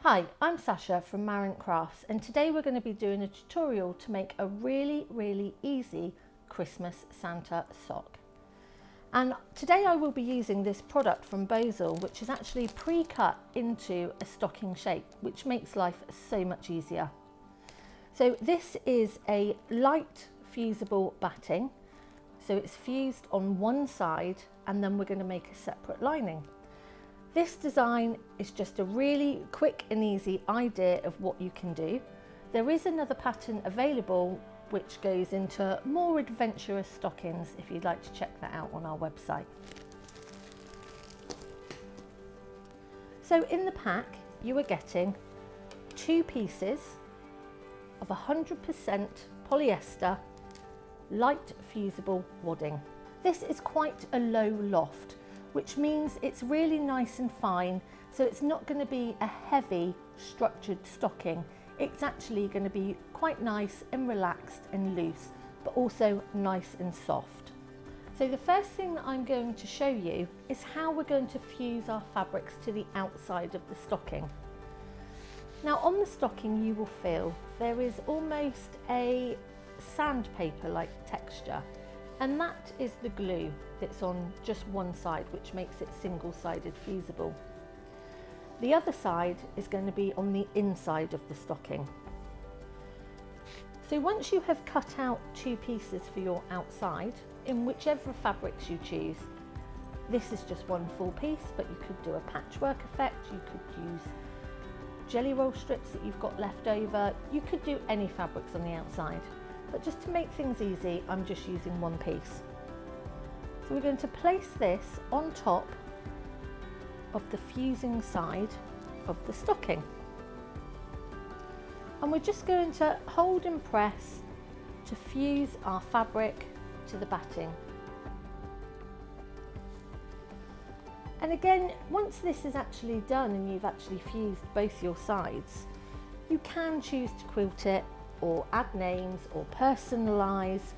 Hi, I'm Sasha from Marent Crafts, and today we're going to be doing a tutorial to make a really easy Christmas Santa sock. And today I will be using this product from Bozel, which is actually pre-cut into a stocking shape, which makes life so much easier. So this is a light fusible batting. So it's fused on one side and then we're going to make a separate lining. This design is just a really quick and easy idea of what you can do. There is another pattern available which goes into more adventurous stockings if you'd like to check that out on our website. So in the pack you are getting 2 pieces of 100% polyester light fusible wadding. This is quite a low loft, which means it's really nice and fine, so it's not going to be a heavy structured stocking. It's actually going to be quite nice and relaxed and loose, but also nice and soft. So the first thing that I'm going to show you is how we're going to fuse our fabrics to the outside of the stocking. Now on the stocking you will feel there is almost a sandpaper-like texture, and that is the glue that's on just one side, which makes it single-sided fusible. The other side is going to be on the inside of the stocking. So once you have cut out 2 pieces for your outside, in whichever fabrics you choose, this is just one full piece, but you could do a patchwork effect, you could use jelly roll strips that you've got left over, you could do any fabrics on the outside. But just to make things easy, I'm just using one piece. So we're going to place this on top of the fusing side of the stocking. And we're just going to hold and press to fuse our fabric to the batting. And again, once this is actually done and you've actually fused both your sides, you can choose to quilt it or add names or personalise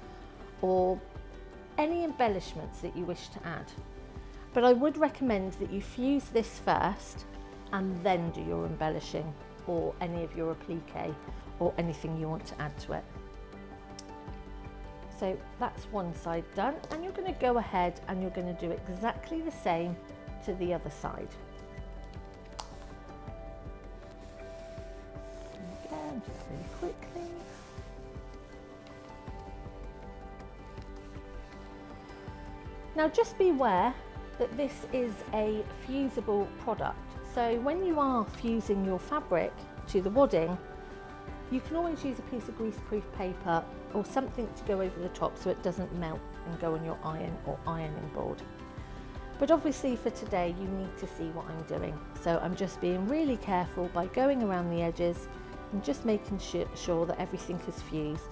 or any embellishments that you wish to add. But I would recommend that you fuse this first and then do your embellishing or any of your applique or anything you want to add to it. So that's one side done, and you're going to go ahead and you're going to do exactly the same to the other side. Again, just really quickly. Now just beware that this is a fusible product. So when you are fusing your fabric to the wadding, you can always use a piece of greaseproof paper or something to go over the top so it doesn't melt and go on your iron or ironing board. But obviously for today you need to see what I'm doing. So I'm just being really careful by going around the edges and just making sure that everything is fused.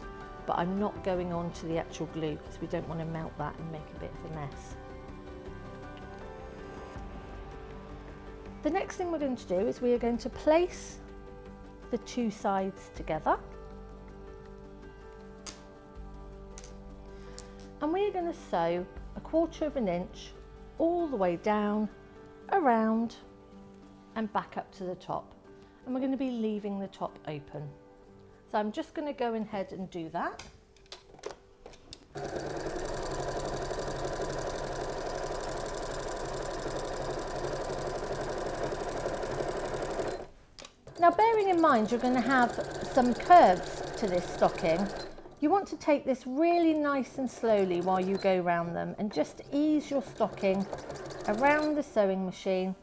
But I'm not going on to the actual glue because we don't want to melt that and make a bit of a mess. The next thing we're going to do is we are going to place the 2 sides together. And we are going to sew 1/4 inch all the way down, around and back up to the top. And we're going to be leaving the top open. So I'm just going to go ahead and do that. Now bearing in mind you're going to have some curves to this stocking, you want to take this really nice and slowly while you go around them and just ease your stocking around the sewing machine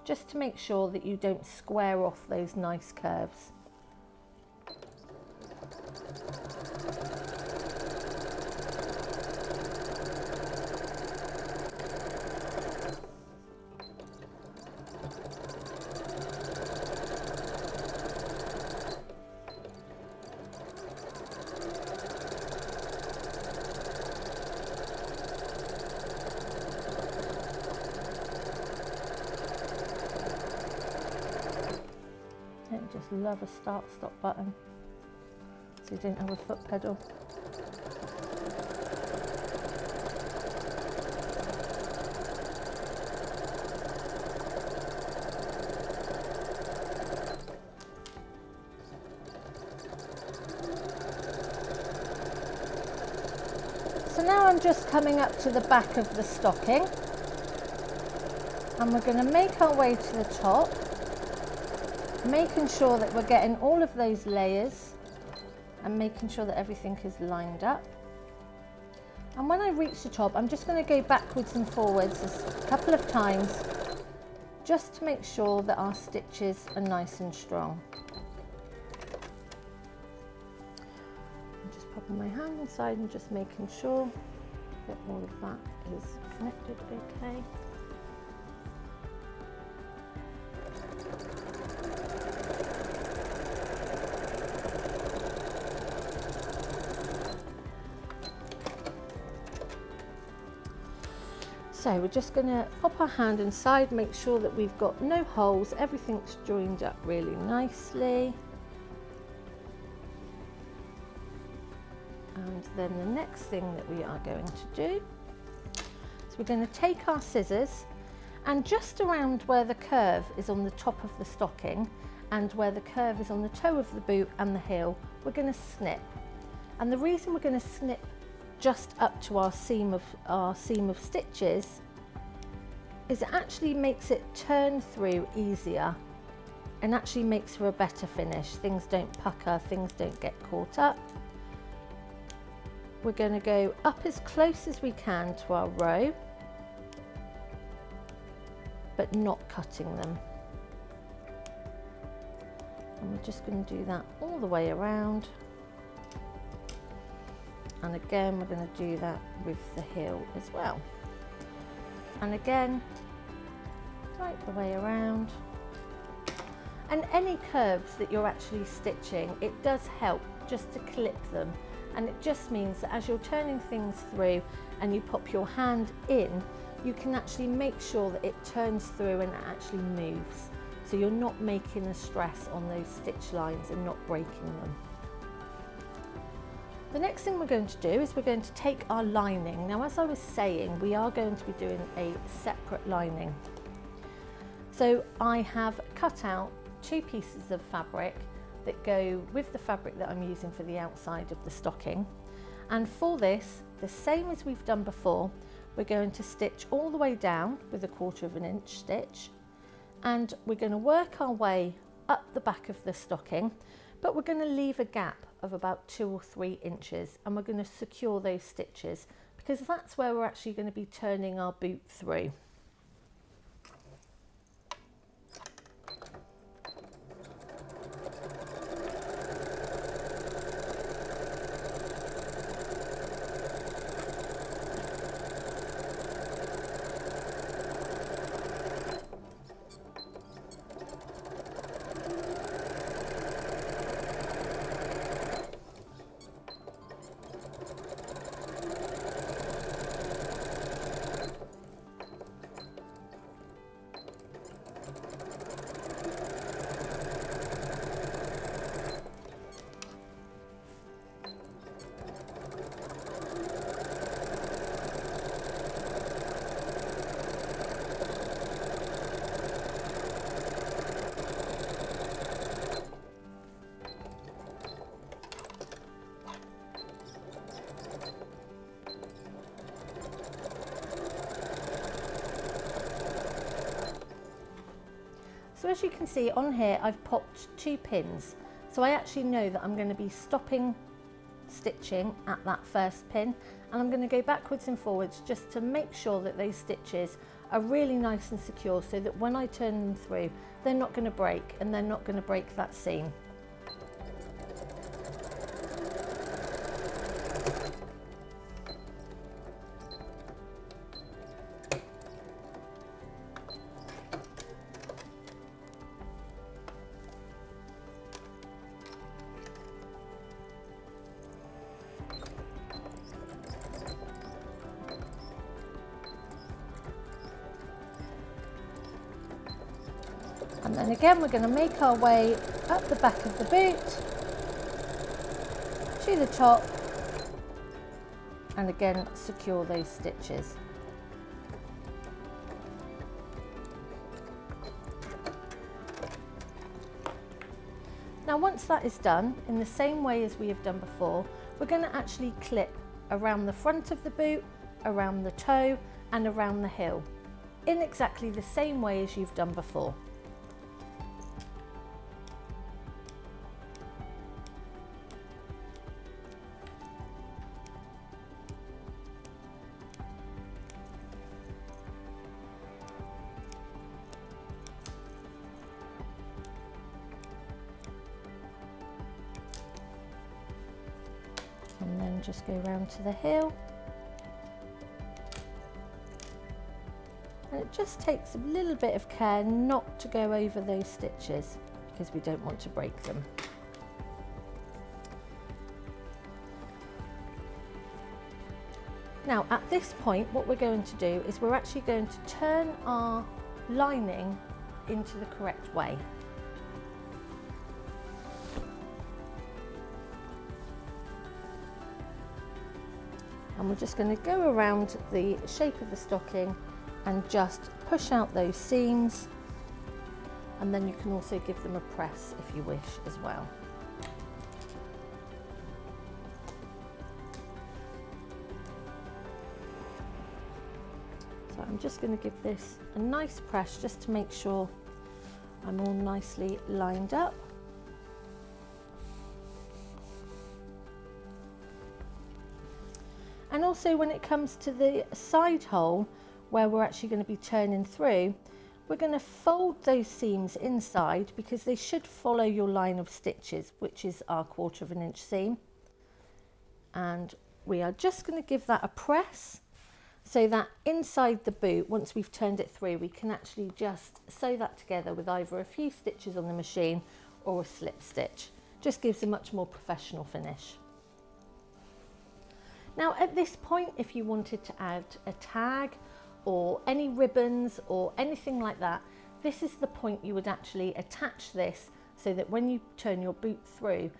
just to make sure that you don't square off those nice curves. I just love a start-stop button so you don't have a foot pedal. now I'm just coming up to the back of the stocking, and we're going to make our way to the top, making sure that we're getting all of those layers and making sure that everything is lined up. And when I reach the top, I'm just going to go backwards and forwards a couple of times just to make sure that our stitches are nice and strong. I'm just popping my hand inside and just making sure that all of that is connected okay. So we're just going to pop our hand inside, make sure that we've got no holes, everything's joined up really nicely. And then the next thing that we are going to do is we're going to take our scissors, and just around where the curve is on the top of the stocking and where the curve is on the toe of the boot and the heel, we're going to snip. And the reason we're going to snip just up to our seam of stitches is it actually makes it turn through easier and actually makes for a better finish. Things don't pucker, things don't get caught up. We're going to go up as close as we can to our row, but not cutting them. And we're just going to do that all the way around. And again, we're going to do that with the heel as well. And again, right the way around. And any curves that you're actually stitching, it does help just to clip them. And it just means that as you're turning things through and you pop your hand in, you can actually make sure that it turns through and it actually moves. So you're not making a stress on those stitch lines and not breaking them. The next thing we're going to do is we're going to take our lining. Now, as I was saying, we are going to be doing a separate lining. So I have cut out 2 pieces of fabric that go with the fabric that I'm using for the outside of the stocking. And for this, the same as we've done before, we're going to stitch all the way down with a 1/4 inch stitch. And we're going to work our way up the back of the stocking, but we're going to leave a gap of about 2 or 3 inches, and we're going to secure those stitches because that's where we're actually going to be turning our boot through. So as you can see on here, I've popped 2 pins. So I actually know that I'm going to be stopping stitching at that first pin, and I'm going to go backwards and forwards just to make sure that those stitches are really nice and secure so that when I turn them through, they're not going to break and they're not going to break that seam. And then again, we're going to make our way up the back of the boot to the top, and again secure those stitches. Now once that is done, in the same way as we have done before, we're going to actually clip around the front of the boot, around the toe and around the heel, in exactly the same way as you've done before. And then just go round to the heel. And it just takes a little bit of care not to go over those stitches because we don't want to break them. Now at this point what we're going to do is we're actually going to turn our lining into the correct way. And we're just going to go around the shape of the stocking and just push out those seams, and then you can also give them a press if you wish as well. So I'm just going to give this a nice press just to make sure I'm all nicely lined up. And also when it comes to the side hole where we're actually going to be turning through, we're going to fold those seams inside because they should follow your line of stitches, which is our 1/4 of an inch seam. And we are just going to give that a press so that inside the boot, once we've turned it through, we can actually just sew that together with either a few stitches on the machine or a slip stitch. Just gives a much more professional finish. Now at this point, if you wanted to add a tag or any ribbons or anything like that, this is the point you would actually attach this so that when you turn your boot through,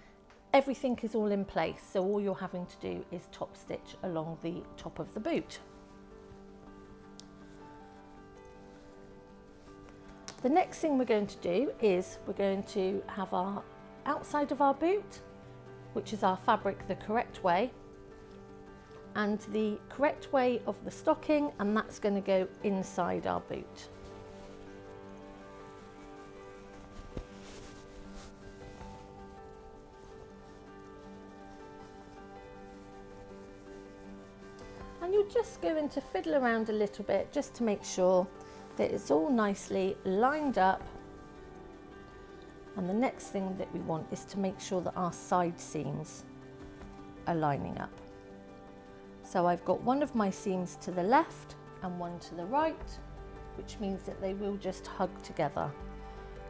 everything is all in place. So all you're having to do is top stitch along the top of the boot. The next thing we're going to do is we're going to have our outside of our boot, which is our fabric the correct way, and the correct way of the stocking, and that's going to go inside our boot. And you're just going to fiddle around a little bit just to make sure that it's all nicely lined up. And the next thing that we want is to make sure that our side seams are lining up. So I've got one of my seams to the left and one to the right, which means that they will just hug together.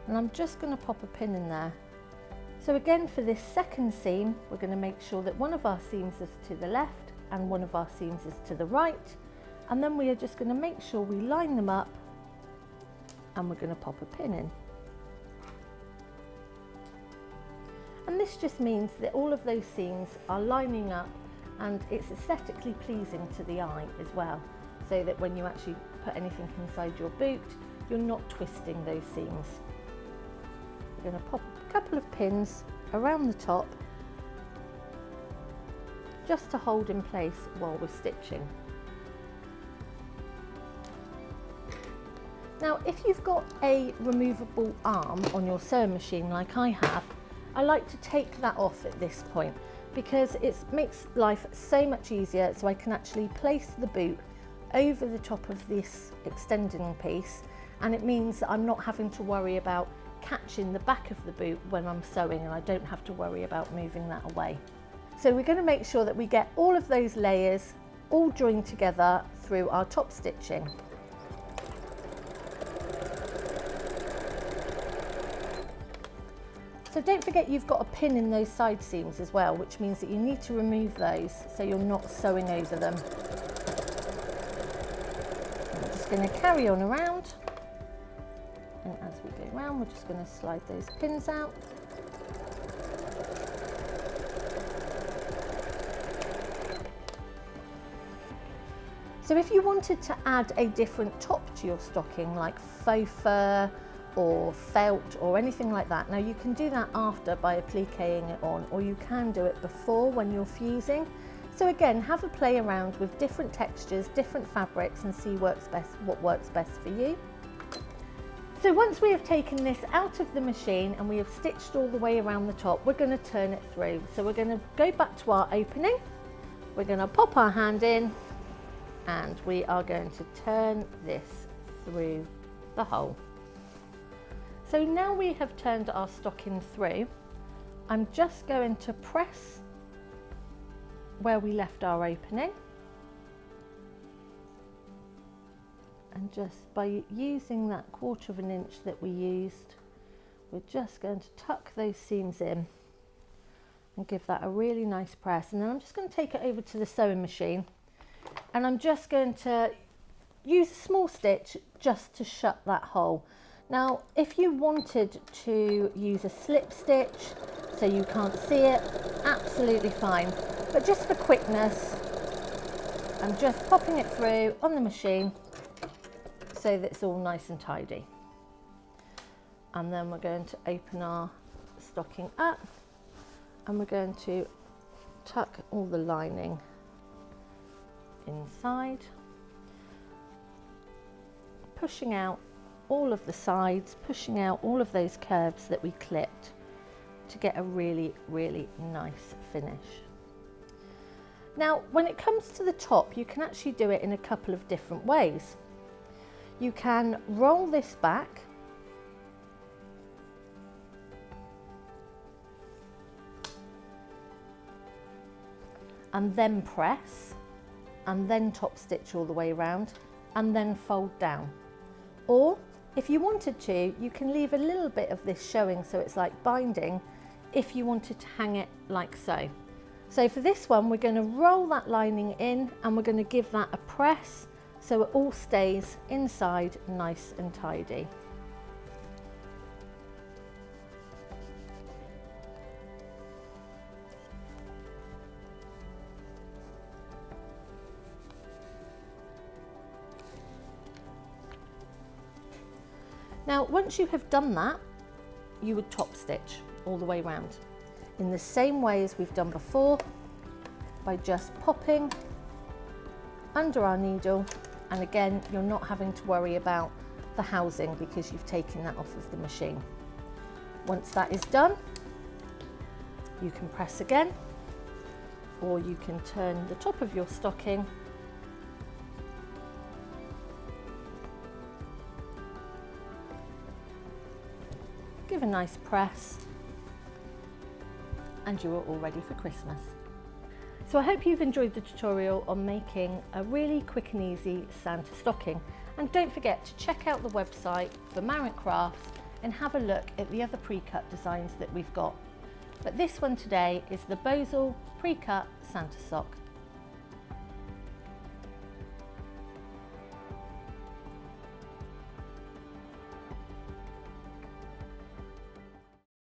And I'm just going to pop a pin in there. So again, for this second seam, we're going to make sure that one of our seams is to the left and one of our seams is to the right. And then we are just going to make sure we line them up, and we're going to pop a pin in. And this just means that all of those seams are lining up, and it's aesthetically pleasing to the eye as well, so that when you actually put anything inside your boot, you're not twisting those seams. We're going to pop a couple of pins around the top just to hold in place while we're stitching. Now, if you've got a removable arm on your sewing machine like I have, I like to take that off at this point, because it makes life so much easier. So I can actually place the boot over the top of this extending piece, and it means that I'm not having to worry about catching the back of the boot when I'm sewing, and I don't have to worry about moving that away. So we're going to make sure that we get all of those layers all joined together through our top stitching. So don't forget you've got a pin in those side seams as well, which means that you need to remove those so you're not sewing over them. And we're just going to carry on around, and as we go around, we're just going to slide those pins out. So if you wanted to add a different top to your stocking, like faux fur or felt or anything like that, now you can do that after by appliquing it on, or you can do it before when you're fusing. So again, have a play around with different textures, different fabrics, and see what works best for you. So once we have taken this out of the machine and we have stitched all the way around the top, we're going to turn it through. So we're going to go back to our opening, we're going to pop our hand in, and we are going to turn this through the hole. So now we have turned our stocking through, I'm just going to press where we left our opening, and just by using that 1/4 of an inch that we used, we're just going to tuck those seams in and give that a really nice press. And then I'm just going to take it over to the sewing machine, and I'm just going to use a small stitch just to shut that hole. Now, if you wanted to use a slip stitch so you can't see it, absolutely fine. But just for quickness, I'm just popping it through on the machine so that it's all nice and tidy. And then we're going to open our stocking up, and we're going to tuck all the lining inside, pushing out all of the sides, pushing out all of those curves that we clipped to get a really, really nice finish. Now, when it comes to the top, you can actually do it in a couple of different ways. You can roll this back and then press, and then top stitch all the way around, and then fold down. Or if you wanted to, you can leave a little bit of this showing so it's like binding if you wanted to hang it like so. So for this one, we're going to roll that lining in, and we're going to give that a press so it all stays inside nice and tidy. Now, once you have done that, you would top stitch all the way around in the same way as we've done before, by just popping under our needle, and again, you're not having to worry about the housing because you've taken that off of the machine. Once that is done, you can press again, or you can turn the top of your stocking give a nice press, and you are all ready for Christmas. So I hope you've enjoyed the tutorial on making a really quick and easy Santa stocking, and don't forget to check out the website for Marent Crafts and have a look at the other pre-cut designs that we've got. But this one today is the Bosal pre-cut Santa sock.